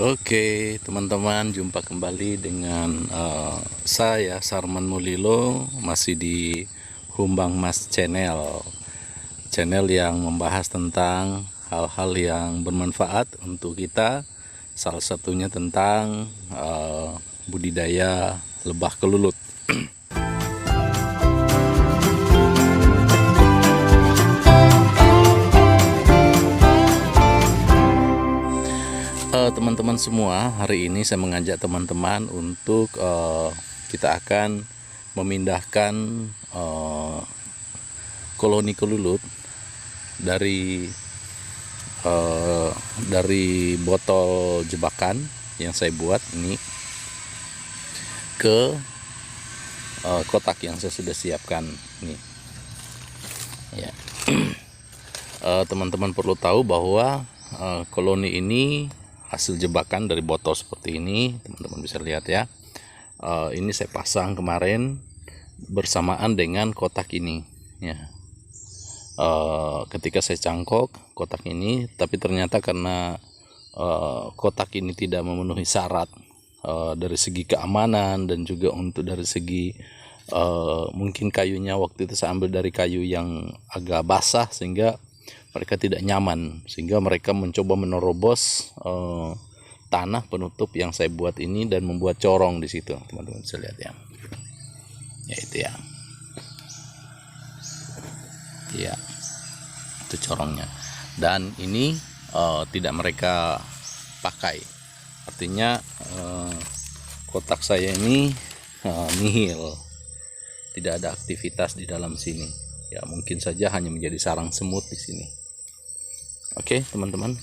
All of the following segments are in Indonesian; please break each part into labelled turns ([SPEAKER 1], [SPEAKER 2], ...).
[SPEAKER 1] Oke, teman-teman, jumpa kembali dengan saya Sarman Mulilo, masih di Humbang Mas Channel yang membahas tentang hal-hal yang bermanfaat untuk kita. Salah satunya tentang budidaya lebah kelulut. Teman-teman semua, hari ini saya mengajak teman-teman untuk kita akan memindahkan koloni kelulut dari botol jebakan yang saya buat ini ke kotak yang saya sudah siapkan ini. Ya, teman-teman perlu tahu bahwa koloni ini hasil jebakan dari botol seperti ini, teman-teman bisa lihat ya. Ini saya pasang kemarin bersamaan dengan kotak ini ya. Ketika saya cangkok kotak ini, tapi ternyata karena kotak ini tidak memenuhi syarat dari segi keamanan dan juga untuk dari segi mungkin kayunya waktu itu saya ambil dari kayu yang agak basah sehingga mereka tidak nyaman, sehingga mereka mencoba menerobos tanah penutup yang saya buat ini dan membuat corong di situ. Teman-teman bisa lihat ya. Ya itu ya. Ya. Itu corongnya. Dan ini tidak mereka pakai. Artinya kotak saya ini nihil. Tidak ada aktivitas di dalam sini. Ya, mungkin saja hanya menjadi sarang semut di sini. Oke, teman-teman,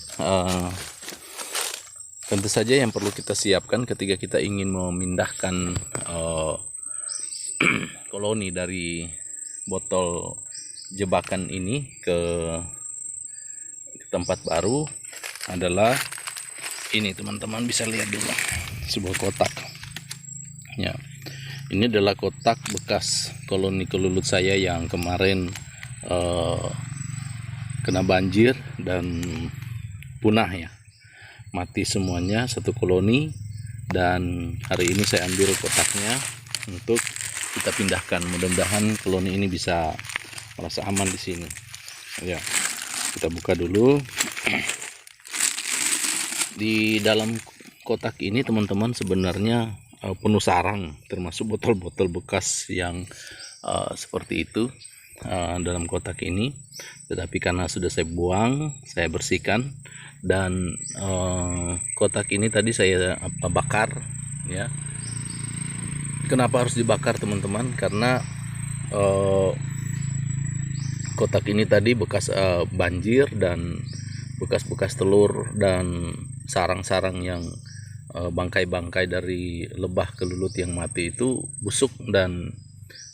[SPEAKER 1] tentu saja yang perlu kita siapkan ketika kita ingin memindahkan koloni dari botol jebakan ini ke tempat baru adalah ini, teman-teman bisa lihat dulu, sebuah kotak. Ya, ini adalah kotak bekas koloni kelulut saya yang kemarin kena banjir dan punah ya, mati semuanya satu koloni. Dan hari ini saya ambil kotaknya untuk kita pindahkan. Mudah-mudahan koloni ini bisa merasa aman di sini ya. Kita buka dulu. Di dalam kotak ini teman-teman sebenarnya penuh sarang, termasuk botol-botol bekas yang seperti itu dalam kotak ini. Tetapi karena sudah saya buang, saya bersihkan, dan kotak ini tadi saya bakar ya. Kenapa harus dibakar teman-teman? Karena kotak ini tadi bekas banjir dan bekas-bekas telur dan sarang-sarang yang bangkai-bangkai dari lebah kelulut yang mati itu busuk dan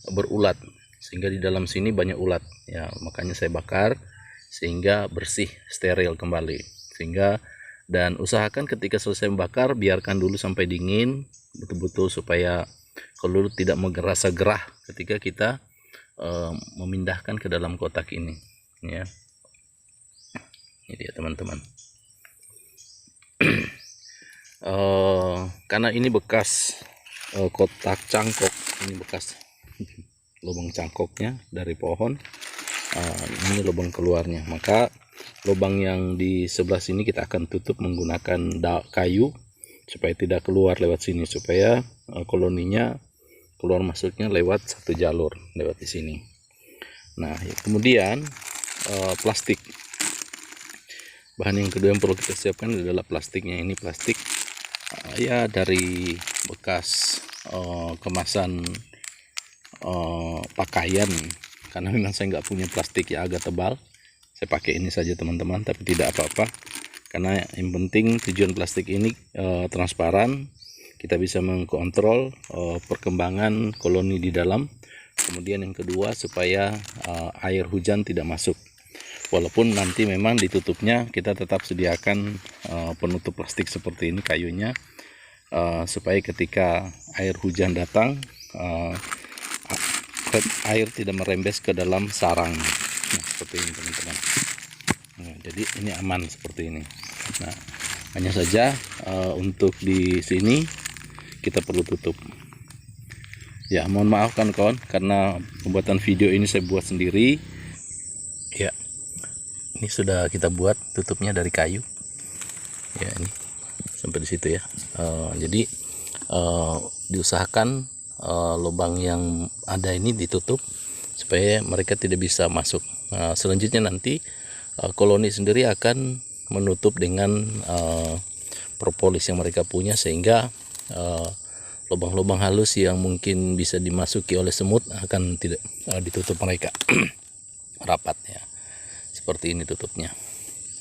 [SPEAKER 1] berulat, sehingga di dalam sini banyak ulat ya. Makanya saya bakar sehingga bersih, steril kembali. Sehingga, dan usahakan ketika selesai membakar biarkan dulu sampai dingin betul-betul supaya kelulut tidak merasa gerah ketika kita memindahkan ke dalam kotak ini ya. Ini dia teman-teman. Karena ini bekas kotak cangkok, ini bekas lubang cangkoknya dari pohon, ini lubang keluarnya, maka lubang yang di sebelah sini kita akan tutup menggunakan kayu supaya tidak keluar lewat sini, supaya koloninya keluar masuknya lewat satu jalur lewat di sini. Nah ya, kemudian plastik. Bahan yang kedua yang perlu kita siapkan adalah plastiknya. Ini plastik ya dari bekas kemasan pakaian, karena memang saya nggak punya plastik ya, agak tebal. Saya pakai ini saja teman-teman, tapi tidak apa-apa, karena yang penting tujuan plastik ini transparan, kita bisa mengkontrol perkembangan koloni di dalam. Kemudian yang kedua, supaya air hujan tidak masuk. Walaupun nanti memang ditutupnya kita tetap sediakan penutup plastik seperti ini kayunya, supaya ketika air hujan datang air tidak merembes ke dalam sarang. Nah, seperti ini teman-teman. Nah, jadi ini aman seperti ini. Nah, Hanya saja untuk di sini kita perlu tutup. Ya, mohon maaf kawan-kawan karena pembuatan video ini saya buat sendiri. Ya, ini sudah kita buat tutupnya dari kayu. Ya, ini sampai di situ ya. Jadi diusahakan lubang yang ada ini ditutup supaya mereka tidak bisa masuk. Selanjutnya nanti koloni sendiri akan menutup dengan propolis yang mereka punya, sehingga lubang-lubang halus yang mungkin bisa dimasuki oleh semut akan tidak ditutup mereka rapat ya. Seperti ini tutupnya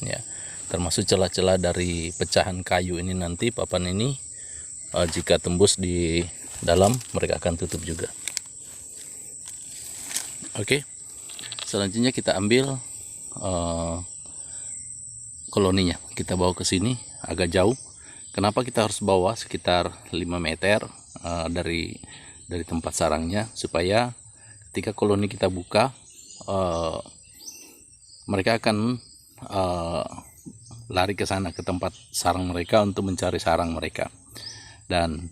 [SPEAKER 1] ya, termasuk celah-celah dari pecahan kayu ini. Nanti papan ini jika tembus di dalam mereka akan tutup juga. Oke, selanjutnya kita ambil koloninya, kita bawa ke sini agak jauh. Kenapa kita harus bawa sekitar 5 meter dari tempat sarangnya, supaya ketika koloni kita buka mereka akan lari ke sana, ke tempat sarang mereka untuk mencari sarang mereka. Dan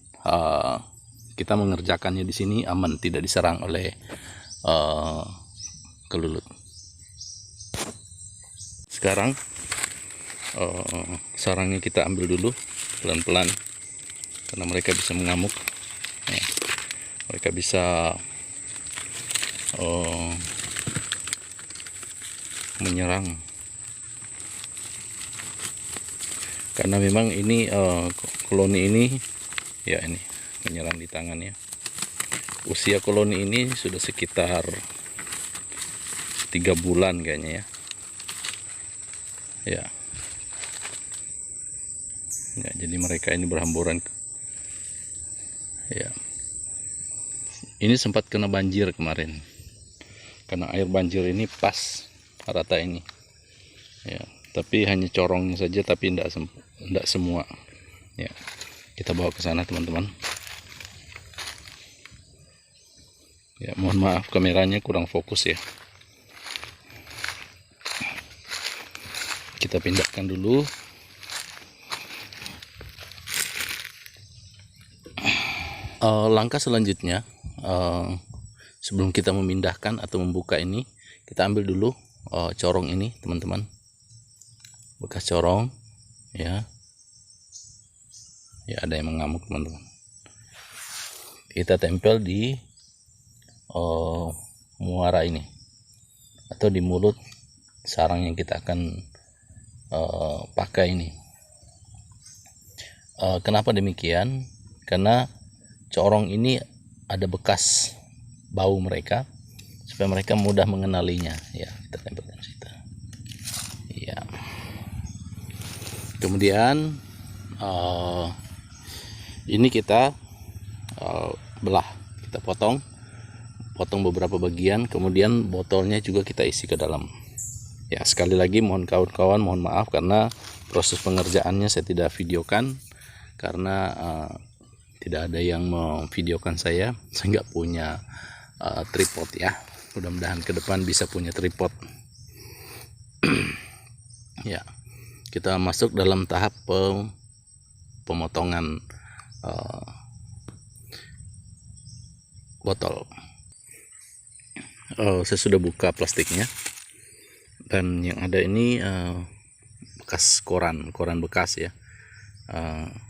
[SPEAKER 1] kita mengerjakannya di sini aman, tidak diserang oleh kelulut. Sekarang sarangnya kita ambil dulu pelan-pelan karena mereka bisa mengamuk ya. Mereka bisa menyerang karena memang ini koloni ini ya, ini menyerang di tangannya. Usia koloni ini sudah sekitar 3 bulan kayaknya ya. Ya, jadi mereka ini berhamburan ya. Ini sempat kena banjir kemarin karena air banjir ini pas rata ini ya, tapi hanya corongnya saja, tapi tidak semua ya. Kita bawa ke sana teman-teman ya. Mohon maaf kameranya kurang fokus ya. Kita pindahkan dulu. Langkah selanjutnya, sebelum kita memindahkan atau membuka ini, kita ambil dulu corong ini teman-teman, bekas corong ya. Ya, ada yang mengamuk teman-teman. Kita tempel di muara ini atau di mulut sarang yang kita akan pakai ini. Kenapa demikian? Karena corong ini ada bekas bau mereka, supaya mereka mudah mengenalinya ya. Kita tempelkan situ ya. Kemudian ini kita belah, kita potong beberapa bagian, kemudian botolnya juga kita isi ke dalam ya. Sekali lagi mohon kawan-kawan, mohon maaf karena proses pengerjaannya saya tidak videokan karena tidak ada yang memvideokan saya nggak punya tripod ya. Mudah-mudahan ke depan bisa punya tripod. Ya, kita masuk dalam tahap pemotongan botol. Saya sudah buka plastiknya, dan yang ada ini bekas koran bekas ya.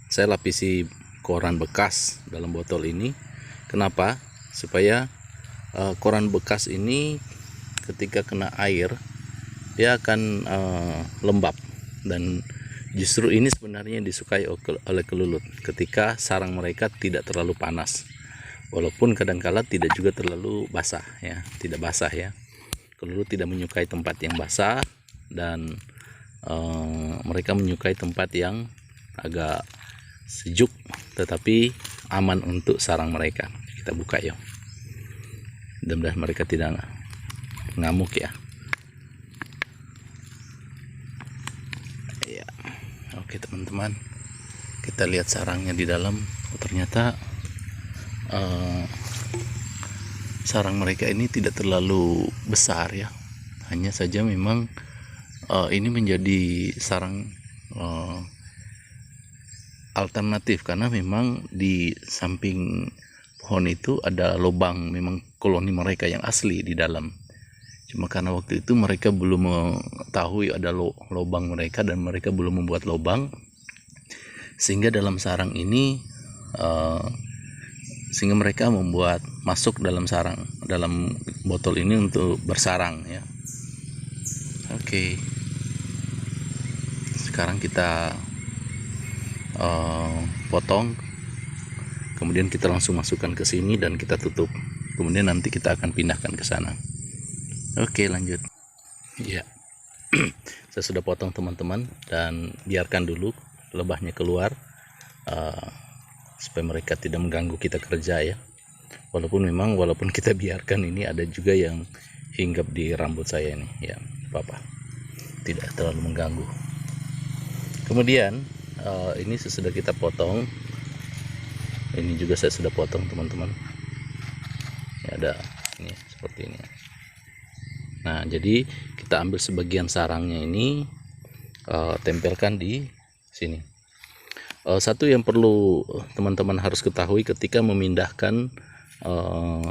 [SPEAKER 1] Saya lapisi koran bekas dalam botol ini. Kenapa? Supaya koran bekas ini ketika kena air dia akan lembab, dan justru ini sebenarnya disukai oleh kelulut ketika sarang mereka tidak terlalu panas, walaupun kadangkala tidak juga terlalu basah ya, tidak basah ya. Kelulut tidak menyukai tempat yang basah, dan mereka menyukai tempat yang agak sejuk tetapi aman untuk sarang mereka. Kita buka ya, mudah-mudahan mereka tidak ngamuk ya. Ya, oke teman-teman, kita lihat sarangnya di dalam. Ternyata sarang mereka ini tidak terlalu besar ya, hanya saja memang ini menjadi sarang alternatif, karena memang di samping pohon itu ada lubang, memang koloni mereka yang asli di dalam. Cuma karena waktu itu mereka belum mengetahui ada lubang mereka dan mereka belum membuat lubang, sehingga dalam sarang ini sehingga mereka membuat masuk dalam sarang, dalam botol ini untuk bersarang ya. Oke, sekarang kita potong, kemudian kita langsung masukkan ke sini dan kita tutup, kemudian nanti kita akan pindahkan ke sana. Oke, lanjut ya. Saya sudah potong teman-teman, dan biarkan dulu lebahnya keluar supaya mereka tidak mengganggu kita kerja ya. Walaupun kita biarkan, ini ada juga yang hinggap di rambut saya ini ya, apa-apa, tidak terlalu mengganggu. Kemudian ini sesudah kita potong, ini juga saya sudah potong teman-teman ya, ada ini seperti ini. Nah, jadi kita ambil sebagian sarangnya ini, tempelkan di sini. Satu yang perlu teman-teman harus ketahui ketika memindahkan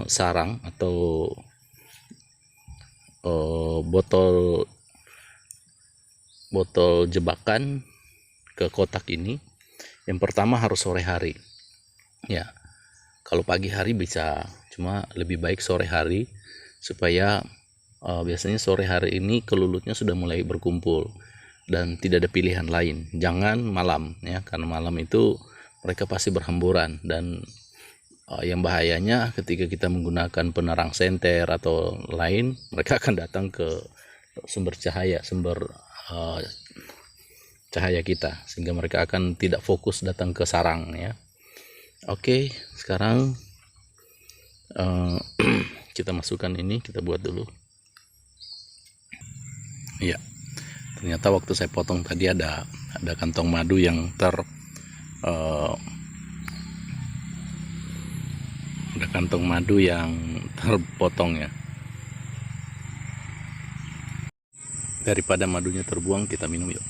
[SPEAKER 1] sarang atau botol jebakan ke kotak ini, yang pertama harus sore hari ya. Kalau pagi hari bisa, cuma lebih baik sore hari, supaya biasanya sore hari ini kelulutnya sudah mulai berkumpul dan tidak ada pilihan lain. Jangan malam ya, karena malam itu mereka pasti berhamburan, dan yang bahayanya ketika kita menggunakan penerang senter atau lain, mereka akan datang ke sumber cahaya kita, sehingga mereka akan tidak fokus datang ke sarang ya. Oke, sekarang kita masukkan ini, kita buat dulu ya. Ternyata waktu saya potong tadi ada kantong madu yang ada kantong madu yang terpotong ya. Daripada madunya terbuang, kita minum yuk.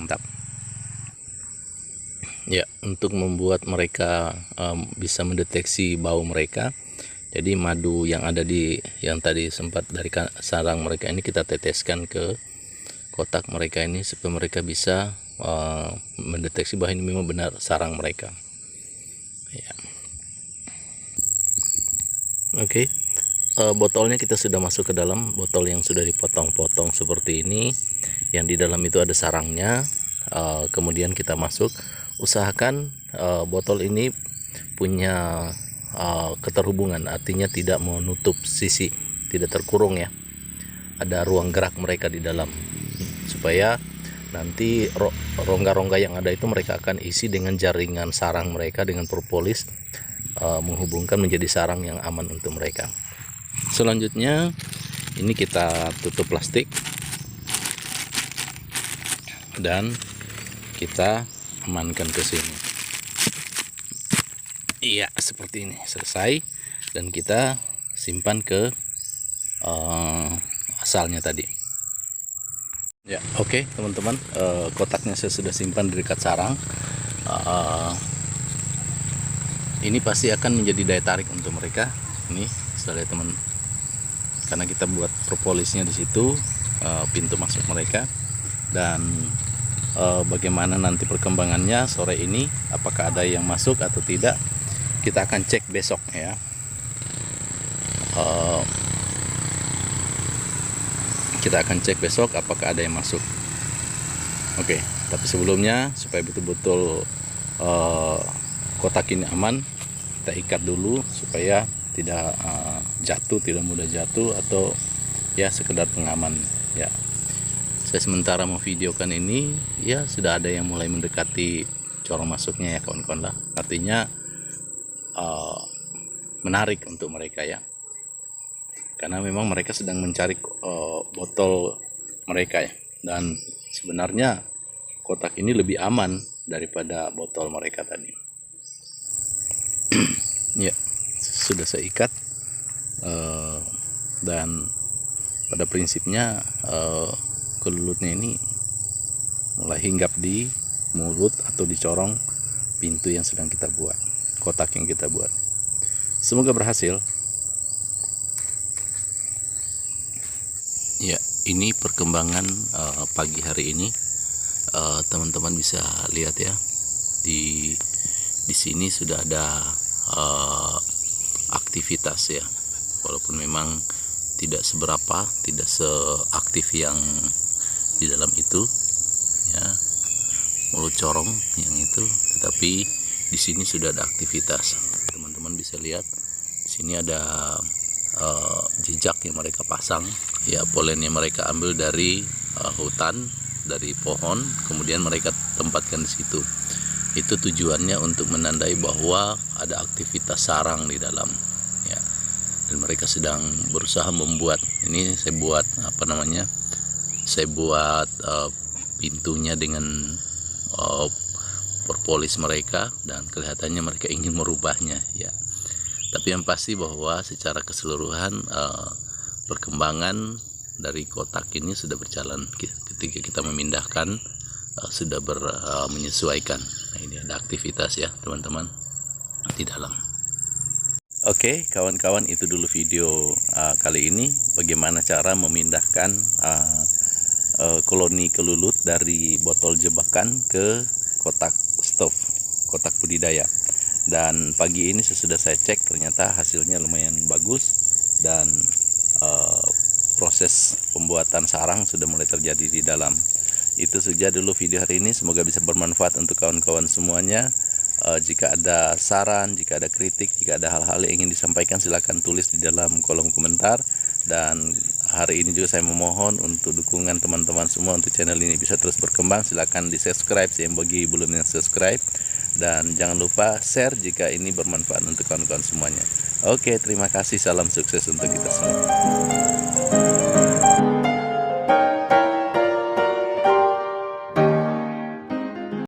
[SPEAKER 1] Mantap ya. Untuk membuat mereka bisa mendeteksi bau mereka, jadi madu yang ada yang tadi sempat dari sarang mereka ini kita teteskan ke kotak mereka ini, supaya mereka bisa mendeteksi bahwa ini memang benar sarang mereka ya. Oke. Botolnya kita sudah masuk ke dalam botol yang sudah dipotong-potong seperti ini, yang di dalam itu ada sarangnya. Kemudian kita masuk, usahakan botol ini punya keterhubungan, artinya tidak menutup sisi, tidak terkurung ya, ada ruang gerak mereka di dalam, supaya nanti rongga-rongga yang ada itu mereka akan isi dengan jaringan sarang mereka dengan propolis, menghubungkan menjadi sarang yang aman untuk mereka. Selanjutnya ini kita tutup plastik dan kita amankan ke sini. Iya, seperti ini, selesai, dan kita simpan ke asalnya tadi ya. Oke teman-teman, kotaknya saya sudah simpan di dekat sarang. Ini pasti akan menjadi daya tarik untuk mereka. Ini bisa lihat teman, karena kita buat propolisnya di situ, pintu masuk mereka. Dan bagaimana nanti perkembangannya sore ini, apakah ada yang masuk atau tidak, kita akan cek besok ya. Kita akan cek besok apakah ada yang masuk. Oke, tapi sebelumnya supaya betul-betul kotak ini aman, kita ikat dulu supaya tidak jatuh, tidak mudah jatuh, atau ya sekedar pengaman ya. Saya sementara memvideokan ini ya, sudah ada yang mulai mendekati corong masuknya ya kawan-kawan lah, artinya menarik untuk mereka ya, karena memang mereka sedang mencari botol mereka ya. Dan sebenarnya kotak ini lebih aman daripada botol mereka tadi. Ya, sudah saya ikat, dan pada prinsipnya kelulutnya ini mulai hinggap di mulut atau di corong pintu yang sedang kita buat, kotak yang kita buat. Semoga berhasil. Ya, ini perkembangan pagi hari ini. Teman-teman bisa lihat ya, di sini sudah ada aktivitas ya, walaupun memang tidak seberapa, tidak seaktif yang di dalam itu ya, mulut corong yang itu, tetapi di sini sudah ada aktivitas. Teman-teman bisa lihat di sini ada jejak yang mereka pasang ya, polen yang mereka ambil dari hutan, dari pohon, kemudian mereka tempatkan di situ. Itu tujuannya untuk menandai bahwa ada aktivitas sarang di dalam ya, dan mereka sedang berusaha membuat ini. Saya buat pintunya dengan propolis mereka, dan kelihatannya mereka ingin merubahnya ya. Tapi yang pasti bahwa secara keseluruhan perkembangan dari kotak ini sudah berjalan. Ketika kita memindahkan sudah menyesuaikan. Nah, ini ada aktivitas ya teman-teman di dalam. Oke, kawan-kawan, itu dulu video kali ini, bagaimana cara memindahkan koloni kelulut dari botol jebakan ke kotak stove, kotak budidaya. Dan pagi ini sesudah saya cek, ternyata hasilnya lumayan bagus, dan proses pembuatan sarang sudah mulai terjadi di dalam. Itu saja dulu video hari ini, semoga bisa bermanfaat untuk kawan-kawan semuanya. Jika ada saran, jika ada kritik, jika ada hal-hal yang ingin disampaikan, silakan tulis di dalam kolom komentar. Dan hari ini juga saya memohon untuk dukungan teman-teman semua untuk channel ini bisa terus berkembang. Silakan di subscribe yang bagi belum yang subscribe, dan jangan lupa share jika ini bermanfaat untuk kawan-kawan semuanya. Oke, terima kasih, salam sukses untuk kita semua.